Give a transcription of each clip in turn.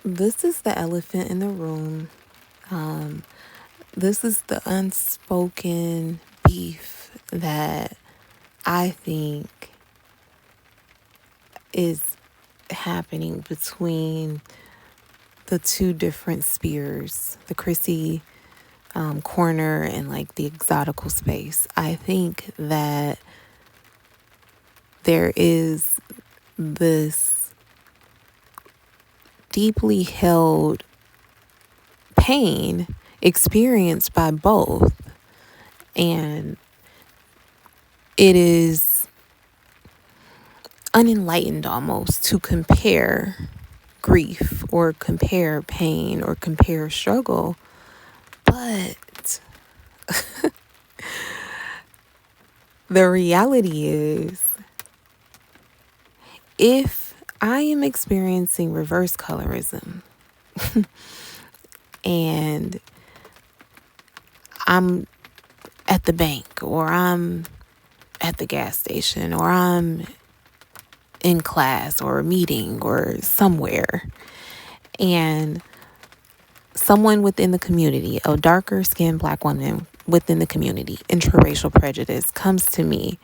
This is the elephant in the room. Um, this is the unspoken beef that I think is happening between the two different spheres, the Chrissy corner and like the exotical space. I think that there is this deeply held pain experienced by both, and it is unenlightened almost to compare grief or compare pain or compare struggle. But the reality is, if I am experiencing reverse colorism and I'm at the bank or I'm at the gas station or I'm in class or a meeting or somewhere, and someone within the community, a darker skinned Black woman within the community, interracial prejudice, comes to me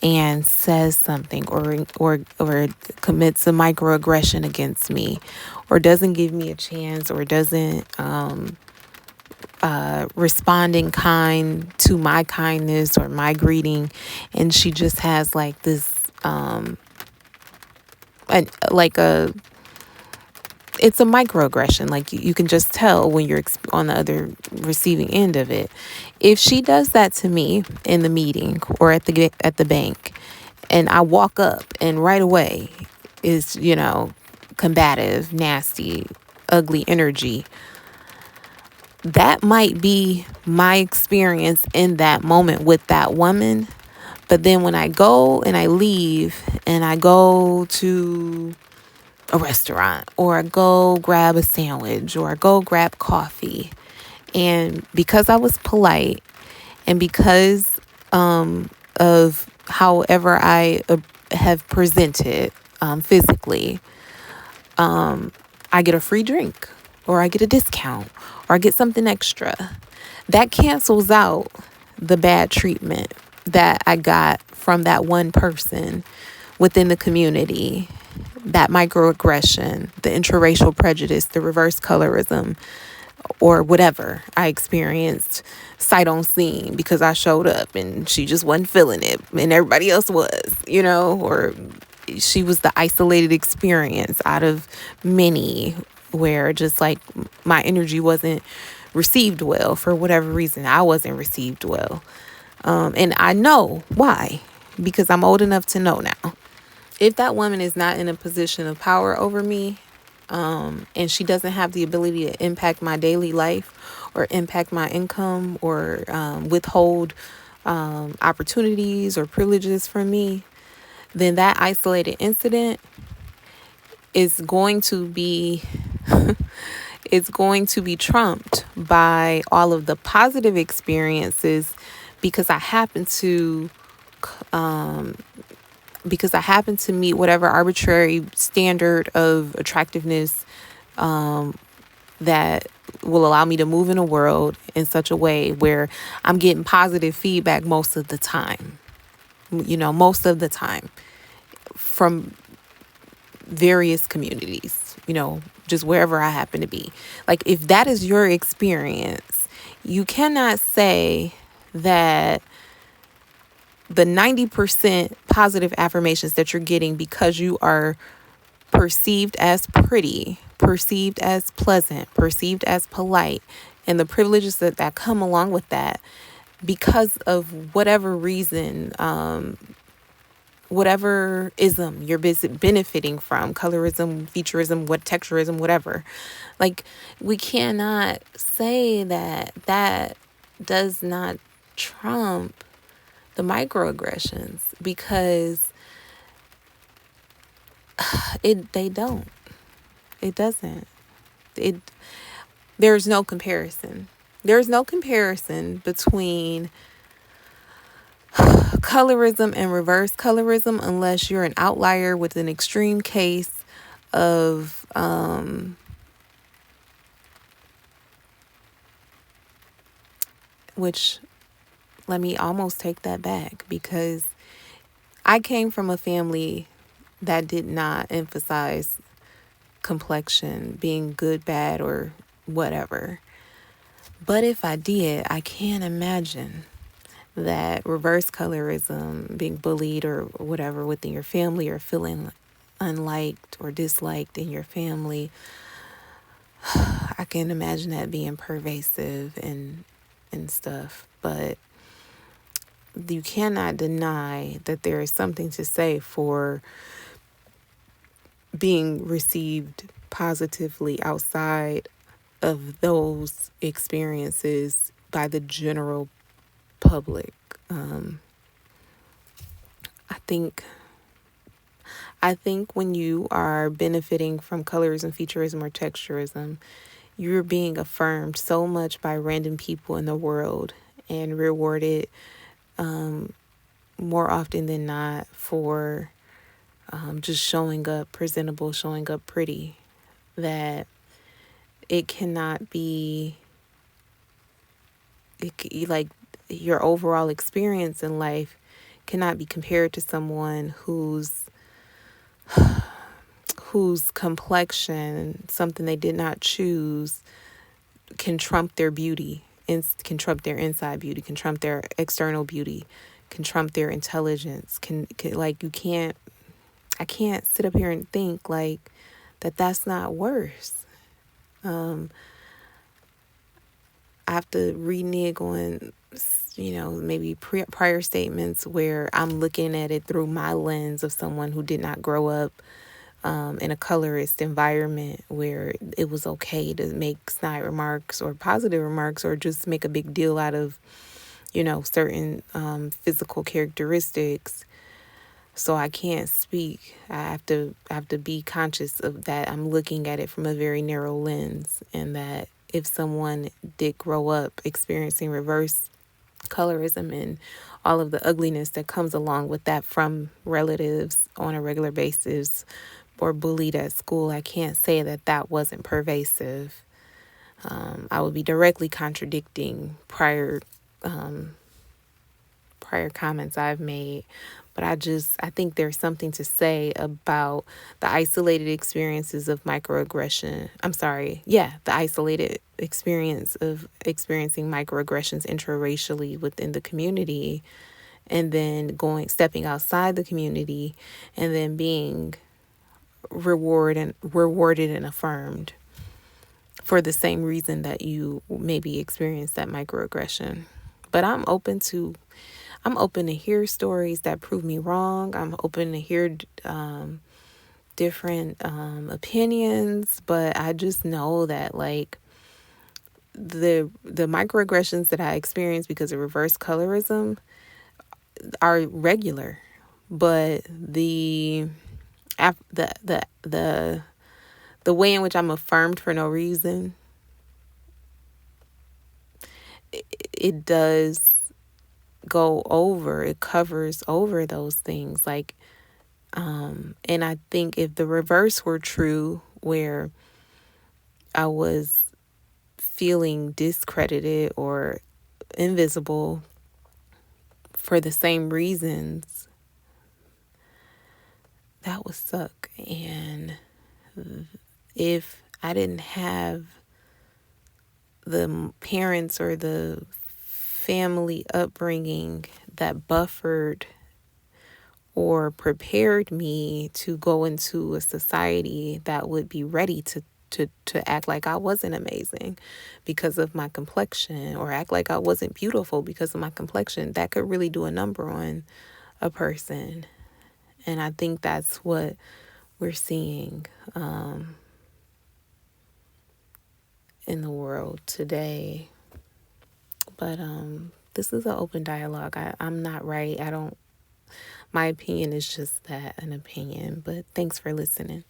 and says something or commits a microaggression against me, or doesn't give me a chance, or doesn't respond in kind to my kindness or my greeting, and she just has like this like a it's a microaggression. Like you can just tell when you're on the other receiving end of it. If she does that to me in the meeting or at the bank, and I walk up and right away is, combative, nasty, ugly energy, that might be my experience in that moment with that woman. But then when I go and I leave and I go to a restaurant, or I go grab a sandwich, or I go grab coffee, and because I was polite, and because of however I have presented physically, I get a free drink, or I get a discount, or I get something extra. That cancels out the bad treatment that I got from that one person within the community, that microaggression, the interracial prejudice, the reverse colorism, or whatever I experienced sight on scene because I showed up and she just wasn't feeling it and everybody else was, or she was the isolated experience out of many where just like my energy wasn't received well for whatever reason. I wasn't received well. And I know why, because I'm old enough to know now. If that woman is not in a position of power over me, and she doesn't have the ability to impact my daily life or impact my income or withhold opportunities or privileges from me, then that isolated incident is going to be it's going to be trumped by all of the positive experiences because I happen to meet whatever arbitrary standard of attractiveness that will allow me to move in a world in such a way where I'm getting positive feedback most of the time. Most of the time from various communities, just wherever I happen to be. Like, if that is your experience, you cannot say that the 90% positive affirmations that you're getting because you are perceived as pretty, perceived as pleasant, perceived as polite, and the privileges that come along with that, because of whatever reason, whatever ism you're benefiting from, colorism, featureism, texturism, whatever. Like, we cannot say that does not trump the microaggressions, because they don't. It doesn't. There's no comparison. There's no comparison between colorism and reverse colorism unless you're an outlier with an extreme case of which let me almost take that back, because I came from a family that did not emphasize complexion being good, bad, or whatever. But if I did, I can't imagine that reverse colorism, being bullied or whatever within your family, or feeling unliked or disliked in your family, I can imagine that being pervasive and stuff. But you cannot deny that there is something to say for being received positively outside of those experiences by the general public. Um, I think I think when you are benefiting from colorism, featureism, or texturism, you're being affirmed so much by random people in the world and rewarded more often than not for just showing up presentable, showing up pretty, that it cannot be like your overall experience in life cannot be compared to someone whose complexion, something they did not choose, can trump their beauty, and can trump their inside beauty, can trump their external beauty, can trump their intelligence, can like, you can't, I can't sit up here and think like that's not worse. I have to renege on, maybe prior statements where I'm looking at it through my lens of someone who did not grow up in a colorist environment where it was okay to make snide remarks or positive remarks, or just make a big deal out of, certain physical characteristics. So I can't speak. I have to be conscious of that. I'm looking at it from a very narrow lens, and that if someone did grow up experiencing reverse colorism and all of the ugliness that comes along with that from relatives on a regular basis, or bullied at school, I can't say that wasn't pervasive. I would be directly contradicting prior comments I've made. But I think there's something to say about the isolated experiences of microaggression. The isolated experience of experiencing microaggressions intraracially within the community, and then stepping outside the community, and then being rewarded and affirmed for the same reason that you maybe experienced that microaggression. But I'm open to hear stories that prove me wrong. I'm open to hear different opinions, but I just know that, like, the microaggressions that I experience because of reverse colorism are regular, but the the way in which I'm affirmed for no reason, it does it covers over those things. Like, and I think if the reverse were true, where I was feeling discredited or invisible for the same reasons, that would suck. And if I didn't have the parents or the family upbringing that buffered or prepared me to go into a society that would be ready to act like I wasn't amazing because of my complexion, or act like I wasn't beautiful because of my complexion, that could really do a number on a person. And I think that's what we're seeing in the world today. But this is an open dialogue. I'm not right. My opinion is just that, an opinion. But thanks for listening.